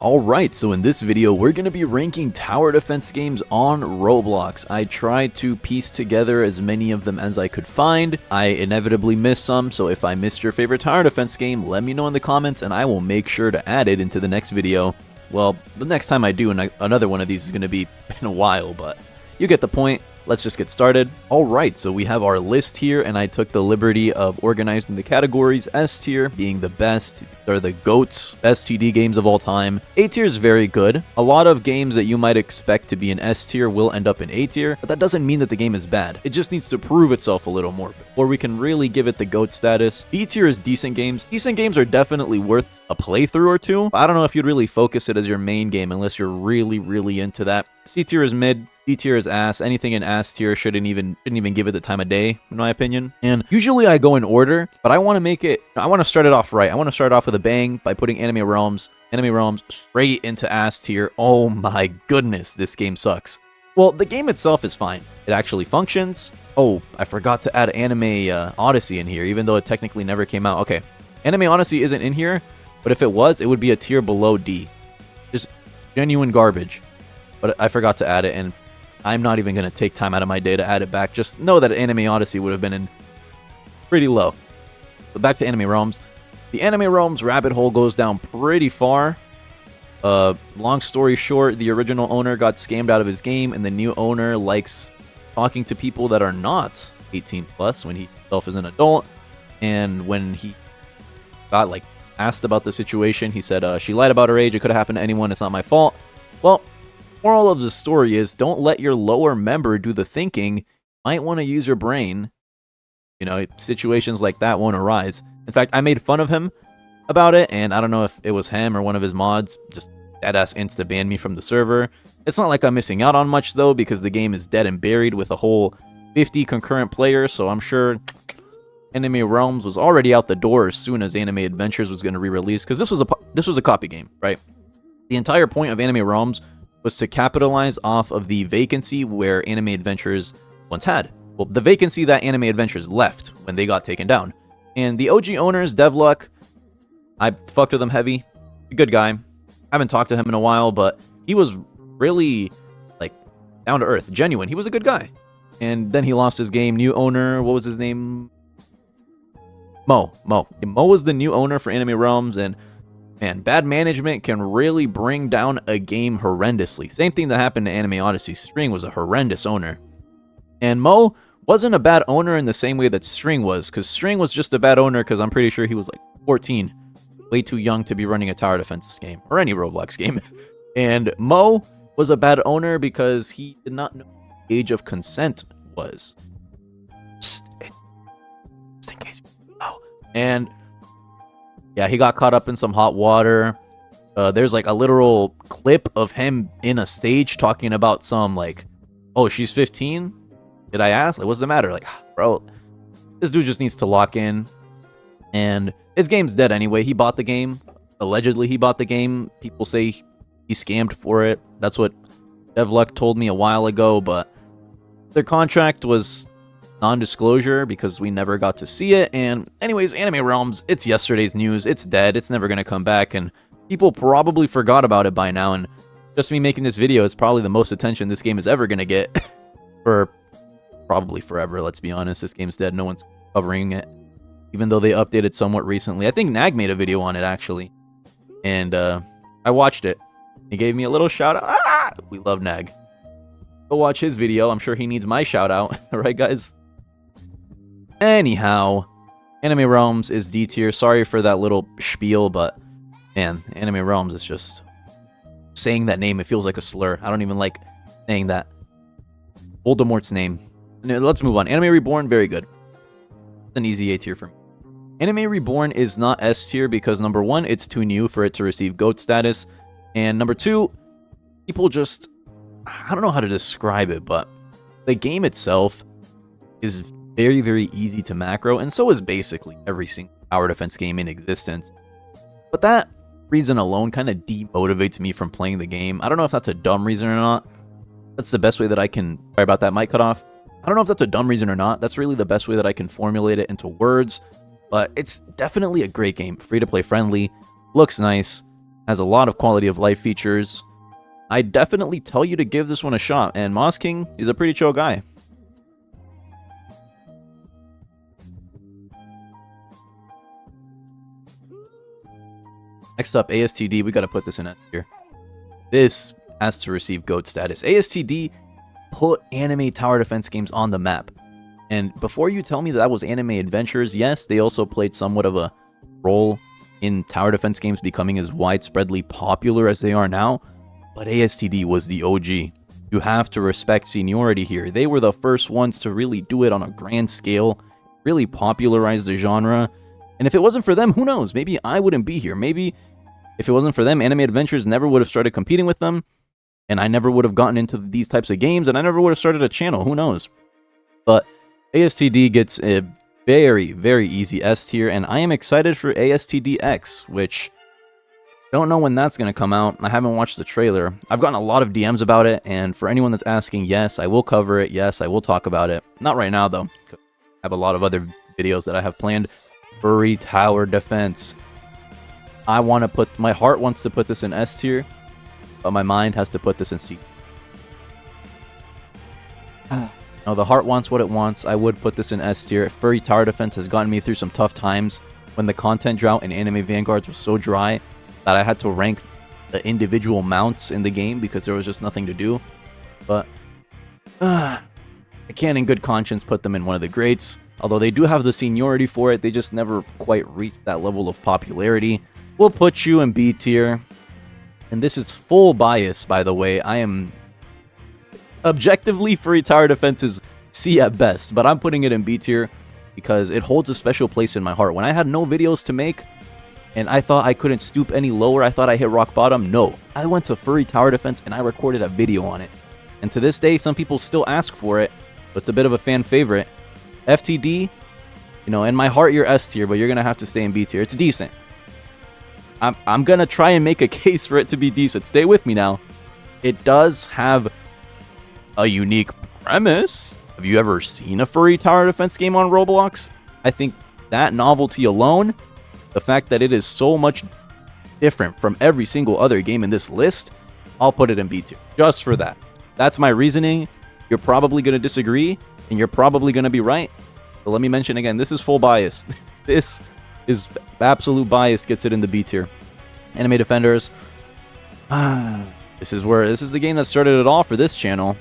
Alright, so in this video, we're going to be ranking tower defense games on Roblox. I tried to piece together as many of them as I could find. I inevitably missed some, so if I missed your favorite tower defense game, let me know in the comments and I will make sure to add it into the next video. Well, the next time I do another one of these is going to be in a while, but you get the point. Let's just get started. Alright, so we have our list here, and I took the liberty of organizing the categories. S tier being the best, or the GOATs, best TD games of all time. A tier is very good. A lot of games that you might expect to be in S tier will end up in A tier, but that doesn't mean that the game is bad. It just needs to prove itself a little more before we can really give it the GOAT status. B tier is decent games. Decent games are definitely worth a playthrough or two. I don't know if you'd really focus it as your main game unless you're really into that. C tier is mid. D tier is ass. Anything in ass tier shouldn't even give it the time of day, in my opinion. And usually I go in order, but I want to start it off right. I want to start off with a bang by putting Anime Realms straight into ass tier. Oh my goodness, this game sucks. Well, the game itself is fine. It actually functions. Oh, I forgot to add Anime Odyssey in here, even though it technically never came out. Okay, Anime Odyssey isn't in here, but if it was, it would be a tier below D. Just genuine garbage. But I forgot to add it, and I'm not even going to take time out of my day to add it back. Just know that Anime Odyssey would have been in pretty low. But back to Anime Realms. The Anime Realms rabbit hole goes down pretty far. Long story short, the original owner got scammed out of his game, and the new owner likes talking to people that are not 18 plus when he himself is an adult. And when he got asked about the situation, he said, she lied about her age. It could have happened to anyone. It's not my fault. Well, moral of the story is don't let your lower member do the thinking. You might want to use your brain. You know, situations like that won't arise. In fact, I made fun of him about it, and I don't know if it was him or one of his mods just deadass insta-banned me from the server. It's not like I'm missing out on much, though, because the game is dead and buried with a whole 50 concurrent players, so I'm sure Anime Realms was already out the door as soon as Anime Adventures was going to re-release, because this was a copy game, right? The entire point of Anime Realms was to capitalize off of the vacancy where Anime Adventures once had. Well, the vacancy that Anime Adventures left when they got taken down. And the OG owners, Devluck, I fucked with him heavy. A good guy. Haven't talked to him in a while, but he was really, down to earth. Genuine. He was a good guy. And then he lost his game. New owner, what was his name? Mo. Mo was the new owner for Anime Realms, and man, bad management can really bring down a game horrendously. Same thing that happened to Anime Odyssey. String was a horrendous owner. And Mo wasn't a bad owner in the same way that String was, because String was just a bad owner because I'm pretty sure he was 14. Way too young to be running a tower defense game, or any Roblox game. And Mo was a bad owner because he did not know what the age of consent was. Just in case. Oh. And yeah, he got caught up in some hot water. There's a literal clip of him in a stage talking about some oh, she's 15? Did I ask? What's the matter? Bro, this dude just needs to lock in. And his game's dead anyway. He bought the game. Allegedly, he bought the game. People say he scammed for it. That's what Devluck told me a while ago, but their contract was non-disclosure because we never got to see it. And anyways, Anime Realms, it's yesterday's news. It's dead. It's never going to come back, and people probably forgot about it by now. And just me making this video is probably the most attention this game is ever going to get for probably forever. Let's be honest, this game's dead. No one's covering it, even though they updated somewhat recently. I think Nag made a video on it actually, and I watched it. He gave me a little shout out. Ah! We love Nag. Go watch his video. I'm sure he needs my shout out. Right, guys? Anyhow, Anime Realms is D tier. Sorry for that little spiel, but man, Anime Realms is just saying that name. It feels like a slur. I don't even like saying that. Voldemort's name. Let's move on. Anime Reborn, very good. It's an easy A tier for me. Anime Reborn is not S tier because number one, it's too new for it to receive GOAT status, and number two, people just, I don't know how to describe it, but the game itself is very easy to macro, and so is basically every single tower defense game in existence. But that reason alone kind of demotivates me from playing the game. I don't know if that's a dumb reason or not. That's the best way that I can... Sorry about that mic cut off. I don't know if that's a dumb reason or not. That's really the best way that I can formulate it into words. But it's definitely a great game. Free to play friendly. Looks nice. has a lot of quality of life features. I definitely tell you to give this one a shot, and Moss King is a pretty chill guy. Next up, ASTD. We gotta put this in S tier. This has to receive GOAT status. ASTD put anime tower defense games on the map. And before you tell me that was Anime Adventures, yes, they also played somewhat of a role in tower defense games becoming as widespreadly popular as they are now. But ASTD was the OG. You have to respect seniority here. They were the first ones to really do it on a grand scale, really popularize the genre. And if it wasn't for them, who knows? Maybe I wouldn't be here. Maybe if it wasn't for them, Anime Adventures never would have started competing with them, and I never would have gotten into these types of games, and I never would have started a channel. Who knows? But ASTD gets a very, very easy S tier, and I am excited for ASTDX, which don't know when that's going to come out. I haven't watched the trailer. I've gotten a lot of DMs about it, and for anyone that's asking, yes, I will cover it. Yes, I will talk about it. Not right now, though. I have a lot of other videos that I have planned. Furry Tower Defense. I want to put... My heart wants to put this in S tier, but my mind has to put this in C. No, the heart wants what it wants. I would put this in S tier. Furry Tower Defense has gotten me through some tough times when the content drought in Anime Vanguards was so dry that I had to rank the individual mounts in the game because there was just nothing to do. But I can't in good conscience put them in one of the greats. Although they do have the seniority for it, they just never quite reached that level of popularity. We'll put you in B tier. And this is full bias, by the way. I am... Objectively, Furry Tower Defense is C at best, but I'm putting it in B tier because it holds a special place in my heart. When I had no videos to make, and I thought I couldn't stoop any lower, I thought I hit rock bottom, no. I went to Furry Tower Defense and I recorded a video on it. And to this day, some people still ask for it, but it's a bit of a fan favorite. FTD, you know, in my heart, you're S tier, but you're going to have to stay in B tier. It's decent. I'm going to try and make a case for it to be decent. Stay with me now. It does have a unique premise. Have you ever seen a Furry Tower Defense game on Roblox? I think that novelty alone, the fact that it is so much different from every single other game in this list, I'll put it in B tier. Just for that. That's my reasoning. You're probably going to disagree, and you're probably going to be right. But let me mention again, this is full bias. This is absolute bias, gets it in the B tier. Anime Defenders. This is the game that started it all for this channel.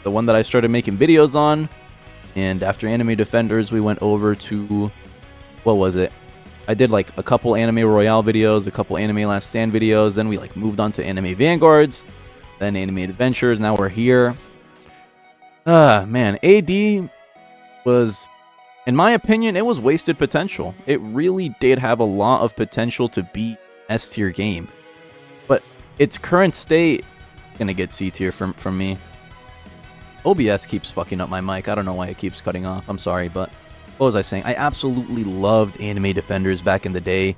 The one that I started making videos on. And after Anime Defenders, we went over to... What was it? I did like a couple Anime Royale videos, a couple Anime Last Stand videos. Then we like moved on to Anime Vanguards. Then Anime Adventures. Now we're here. Man. AD was... In my opinion, it was wasted potential. It really did have a lot of potential to be S tier game. But its current state gonna get C tier from me. OBS keeps fucking up my mic. I don't know why it keeps cutting off. I'm sorry, but what was I saying? I absolutely loved Anime Defenders back in the day.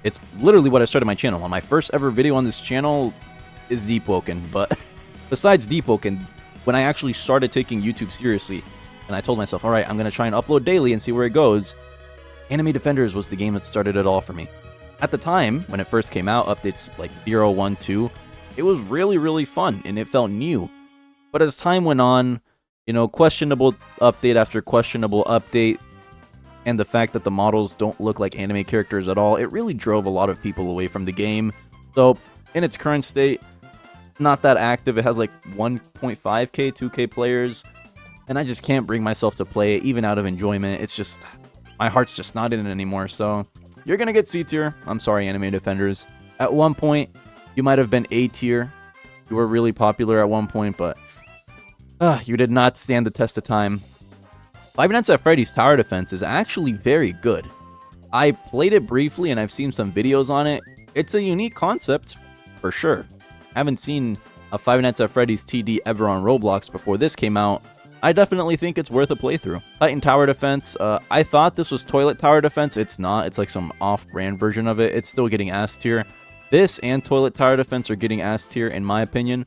It's literally what I started my channel on. My first ever video on this channel is Deep Woken, but besides Deep Woken, when I actually started taking YouTube seriously, and I told myself, all right, I'm going to try and upload daily and see where it goes, Anime Defenders was the game that started it all for me. At the time, when it first came out, updates like 0, 1, 2, it was really, really fun, and it felt new. But as time went on, you know, questionable update after questionable update, and the fact that the models don't look like anime characters at all, it really drove a lot of people away from the game. So, in its current state, not that active. It has like 1.5k, 2k players. And I just can't bring myself to play it, even out of enjoyment. It's just, my heart's just not in it anymore. So, you're going to get C tier. I'm sorry, Anime Defenders. At one point, you might have been A tier. You were really popular at one point, but you did not stand the test of time. Five Nights at Freddy's Tower Defense is actually very good. I played it briefly, and I've seen some videos on it. It's a unique concept, for sure. I haven't seen a Five Nights at Freddy's TD ever on Roblox before this came out. I definitely think it's worth a playthrough. Titan Tower Defense, I thought this was Toilet Tower Defense. It's not. It's like some off-brand version of it. It's still getting S tier. This and Toilet Tower Defense are getting S tier, in my opinion,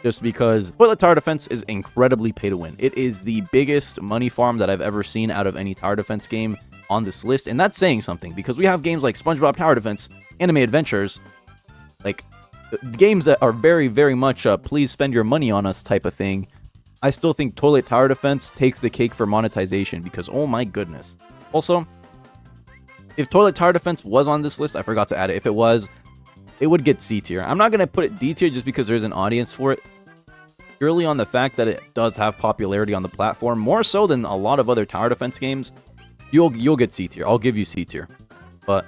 just because Toilet Tower Defense is incredibly pay to win. It is the biggest money farm that I've ever seen out of any tower defense game on this list, and that's saying something, because we have games like SpongeBob Tower Defense, Anime Adventures. like games that are very, very much please spend your money on us type of thing, I still think Toilet Tower Defense takes the cake for monetization because, oh my goodness. Also, if Toilet Tower Defense was on this list, I forgot to add it. If it was, it would get C tier. I'm not going to put it D tier just because there's an audience for it. Purely on the fact that it does have popularity on the platform, more so than a lot of other tower defense games, you'll get C tier. I'll give you C tier. But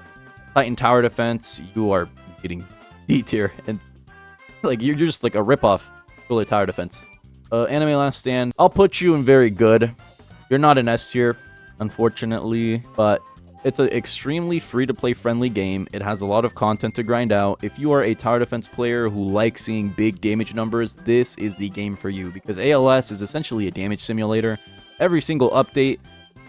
Titan Tower Defense, you are getting D tier, and like you're just like a ripoff Furry Tower Defense. Anime Last Stand, I'll put you in very good. You're not an S tier, unfortunately, but it's an extremely free-to-play friendly game. It has a lot of content to grind out. If you are a tower defense player who likes seeing big damage numbers, this is the game for you because ALS is essentially a damage simulator. Every single update,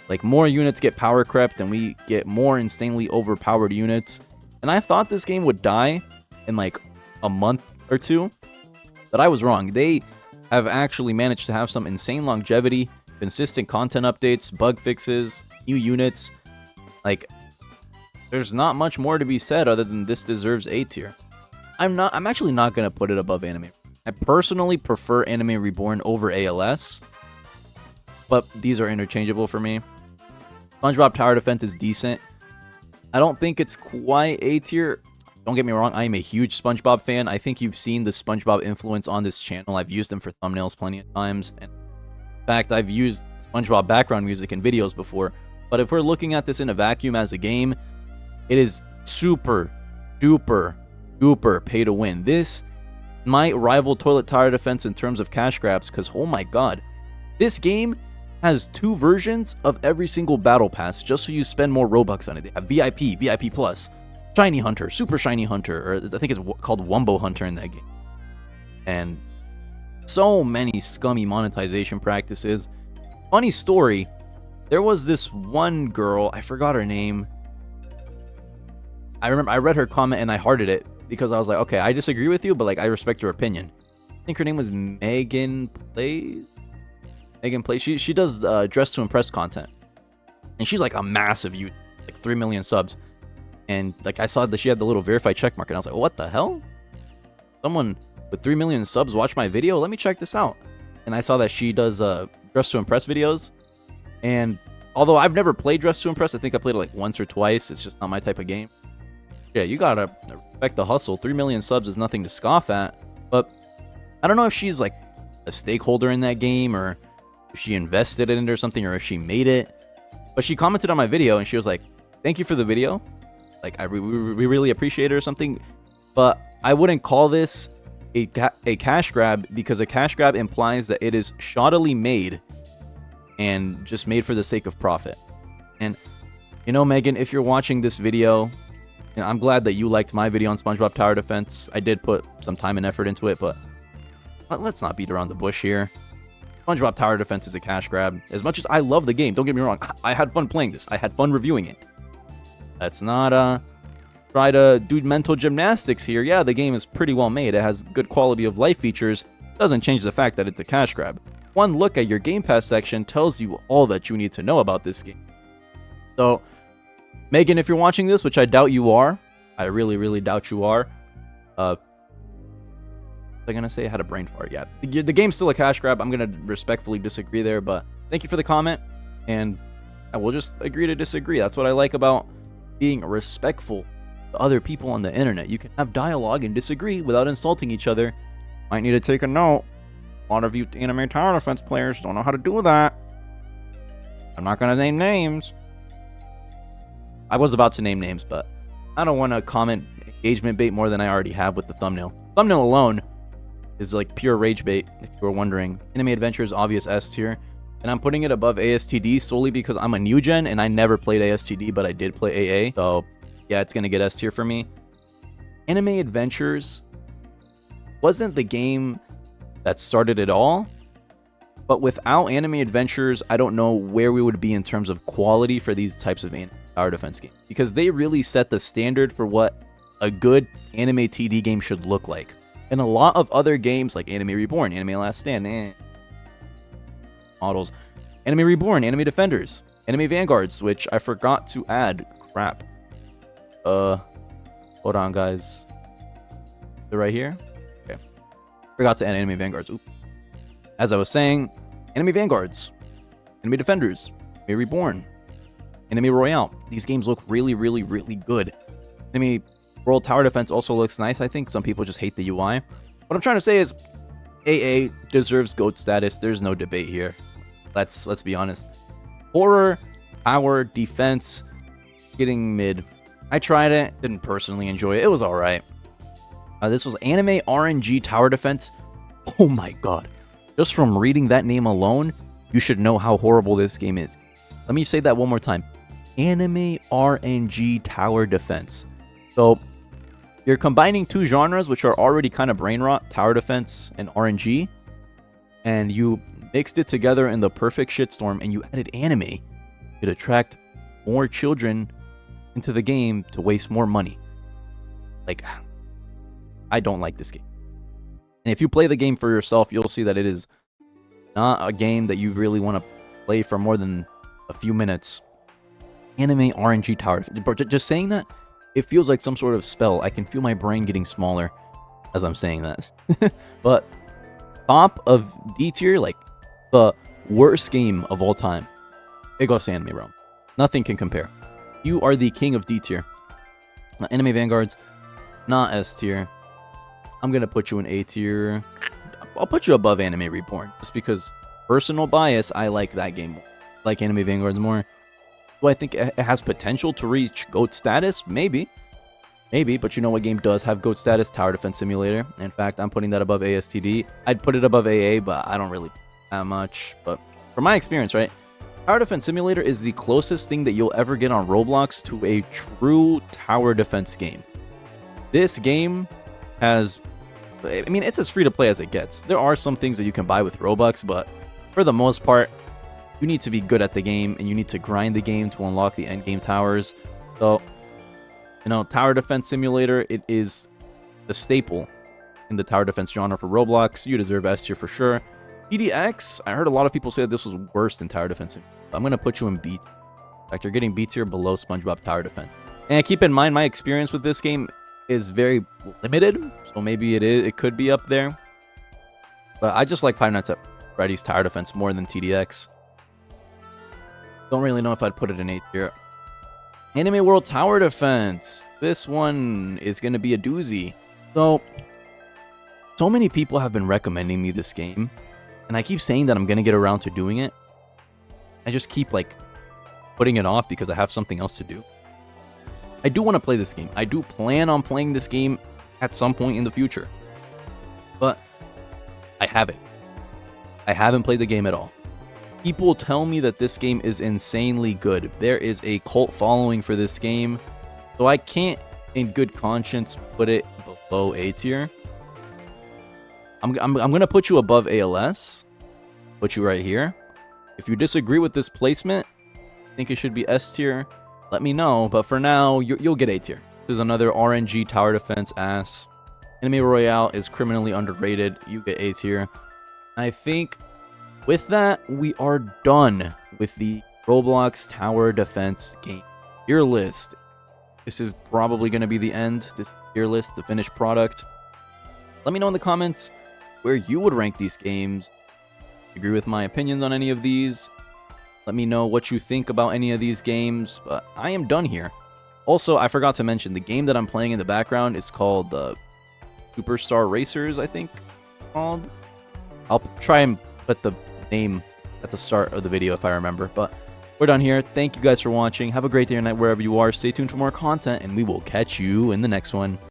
like more units get power crept and we get more insanely overpowered units. And I thought this game would die in like a month or two, but I was wrong. They have actually managed to have some insane longevity, consistent content updates, bug fixes, new units. Like, there's not much more to be said other than this deserves A tier. I'm actually not gonna put it above Anime. I personally prefer Anime Reborn over ALS, but these are interchangeable for me. SpongeBob Tower Defense is decent. I don't think it's quite A tier. Don't get me wrong, I am a huge SpongeBob fan. I think you've seen the SpongeBob influence on this channel. I've used them for thumbnails plenty of times. And in fact, I've used SpongeBob background music in videos before. But if we're looking at this in a vacuum as a game, it is super, duper, duper pay to win. This might rival Toilet Tower Defense in terms of cash grabs because, oh my god, this game has 2 versions of every single battle pass just so you spend more Robux on it. They have VIP, VIP Plus, Shiny Hunter, Super Shiny Hunter, or I think it's called Wumbo Hunter in that game. And so many scummy monetization practices. Funny story, there was this one girl, I forgot her name. I remember I read her comment and I hearted it because I was like, okay, I disagree with you, but like I respect your opinion. I think her name was Megan Plays. Megan Plays. She does dress to impress content, and she's like a massive like 3 million subs. And like I saw that she had the little verified check mark, and I was like, what the hell? Someone with 3 million subs watched my video. Let me check this out. And I saw that she does dress to impress videos. And although I've never played dress to impress, I think I played it like once or twice. It's just not my type of game. Yeah, you gotta respect the hustle. 3 million subs is nothing to scoff at. But I don't know if she's like a stakeholder in that game, or if she invested in it or something, or if she made it. But she commented on my video and she was like, thank you for the video. Like, we really appreciate it or something. But I wouldn't call this a cash grab, because a cash grab implies that it is shoddily made and just made for the sake of profit. And, you know, Megan, if you're watching this video, you know, I'm glad that you liked my video on SpongeBob Tower Defense. I did put some time and effort into it, but let's not beat around the bush here. SpongeBob Tower Defense is a cash grab. As much as I love the game, don't get me wrong, I had fun playing this. I had fun reviewing it. Let's not try to do mental gymnastics here. Yeah, the game is pretty well made. It has good quality of life features. Doesn't change the fact that it's a cash grab. One look at your Game Pass section tells you all that you need to know about this game. So, Megan, if you're watching this, which I doubt you are, I really, really doubt you are. What was I gonna say? I had a brain fart. Yeah, the game's still a cash grab. I'm gonna respectfully disagree there, but thank you for the comment, and I will just agree to disagree. That's what I like about being respectful to other people on the internet. You can have dialogue and disagree without insulting each other. Might need to take a note. A lot of you Anime Tower Defense players don't know how to do that. I'm not gonna name names. I was about to name names, but I don't want to comment engagement bait more than I already have with the thumbnail. Thumbnail alone is like pure rage bait, if you were wondering. Anime Adventures, obvious S tier. And I'm putting it above ASTD solely because I'm a new gen and I never played ASTD, but I did play AA. So yeah, it's going to get S tier for me. Anime Adventures wasn't the game that started it all, but without Anime Adventures, I don't know where we would be in terms of quality for these types of tower defense games, because they really set the standard for what a good anime TD game should look like. And a lot of other games like Anime Reborn, Anime Last Stand, models, Anime Reborn, Anime Defenders, Anime Vanguards, which I forgot to add. Crap. Hold on, guys. it right here? Okay. Forgot to add enemy vanguards. Oops. As I was saying, enemy vanguards, enemy defenders, enemy reborn, enemy royale. These games look really, really, really good. Enemy world tower defense also looks nice. I think some people just hate the UI. What I'm trying to say is AA deserves GOAT status. There's no debate here. Let's be honest. Horror tower defense getting mid. I tried it, didn't personally enjoy it. It was alright. This was anime RNG Tower Defense. Oh my god. Just from reading that name alone, you should know how horrible this game is. Let me say that one more time. Anime RNG Tower Defense. So, you're combining two genres which are already kind of brain rot, tower defense and RNG, and you mixed it together in the perfect shitstorm, and you added anime to attract more children into the game to waste more money. Like, I don't like this game. And if you play the game for yourself, you'll see that it is not a game that you really want to play for more than a few minutes. Anime RNG Tower. Just saying that, it feels like some sort of spell. I can feel my brain getting smaller as I'm saying that. But top of D tier, like the worst game of all time, it goes to Anime Realm. Nothing can compare. You are the king of D tier. Anime Vanguards, not S tier. I'm going to put you in A tier. I'll put you above Anime Reborn. Just because personal bias, I like that game more. I like Anime Vanguards more. Do I think it has potential to reach GOAT status? Maybe. Maybe, but you know what game does have GOAT status? Tower Defense Simulator. In fact, I'm putting that above ASTD. I'd put it above AA, but I don't really that much. But from my experience, right? Tower Defense Simulator is the closest thing that you'll ever get on Roblox to a true tower defense game. This game has... I mean, it's as free to play as it gets. There are some things that you can buy with Robux, but for the most part, you need to be good at the game, and you need to grind the game to unlock the endgame towers. So, you know, Tower Defense Simulator, it is the staple in the tower defense genre for Roblox. You deserve S tier for sure. TDX, I heard a lot of people say that this was worse than Tower Defense Simulator. I'm going to put you in B tier. In fact, you're getting B tier below SpongeBob Tower Defense. And keep in mind, my experience with this game is very limited, so maybe it could be up there. But I just like Five Nights at Freddy's Tower Defense more than TDX. Don't really know if I'd put it in A tier. Anime World Tower Defense. This one is going to be a doozy. So many people have been recommending me this game, and I keep saying that I'm going to get around to doing it. I just keep, like, putting it off because I have something else to do. I do want to play this game. I do plan on playing this game at some point in the future. But I haven't. I haven't played the game at all. People tell me that this game is insanely good. There is a cult following for this game. So I can't, in good conscience, put it below A tier. I'm going to put you above ALS. Put you right here. If you disagree with this placement, think it should be S tier, let me know. But for now, you'll get A tier. This is another RNG Tower Defense ass. Enemy Royale is criminally underrated. You get A tier. I think with that, we are done with the Roblox Tower Defense game tier list. This is probably going to be the end. This tier list, the finished product. Let me know in the comments where you would rank these games. Agree with my opinions on any of these. Let me know what you think about any of these games. But I am done here. Also, I forgot to mention, the game that I'm playing in the background is called Superstar Racers, I think it's called. I'll try and put the name at the start of the video if I remember. But we're done here. Thank you guys for watching. Have a great day or night wherever you are. Stay tuned for more content, and we will catch you in the next one.